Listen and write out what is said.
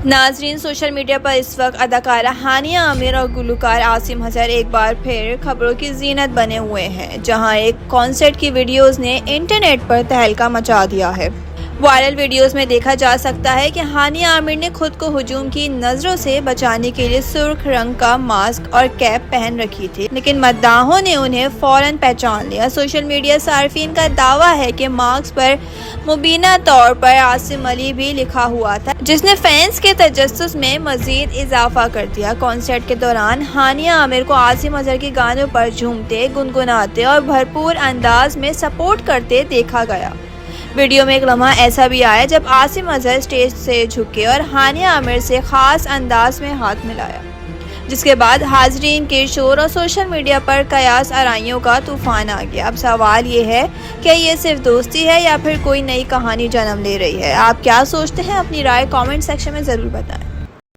नाजरीन, social media पर इस वक्त अदाकारा हानिया आमिर और गुलकार आसिम अजहर एक बार फिर खबरों की जीनत बने हुए हैं, जहां एक कॉन्सर्ट की वीडियोस ने इंटरनेट पर तहलका मचा दिया है। वायरल वीडियोस में देखा जा सकता है कि हानिया आमिर ने खुद को हुजूम की नजरों से बचाने के लिए सुर्ख रंग का मास्क और कैप पहन रखी थी, लेकिन मद्दाहों ने उन्हें फौरन पहचान लिया। सोशल मीडिया सार्फिन का दावा है कि मास्क पर मुबीना तौर पर आसिम अली भी लिखा हुआ था, जिसने फैंस के तजस्सुस में मजीद इजाफा कर दिया। कॉन्सर्ट के दौरान हानिया आमिर को आसिम अजहर के गानों पर झूमते, गुनगुनाते और भरपूर अंदाज में सपोर्ट करते देखा गया। वीडियो में एक लम्हा ऐसा भी आया जब आसिम अजहर स्टेज से झुके और हानिया आमिर से खास अंदाज में हाथ मिलाया, जिसके बाद हाजरीन के शोर और सोशल मीडिया पर कयास आराइयों का तूफान आ गया। अब सवाल ये है कि ये सिर्फ दोस्ती है या फिर कोई नई कहानी जन्म ले रही है। आप क्या सोचते हैं? अपनी राय कमेंट सेक्शन में ज़रूर बताएं।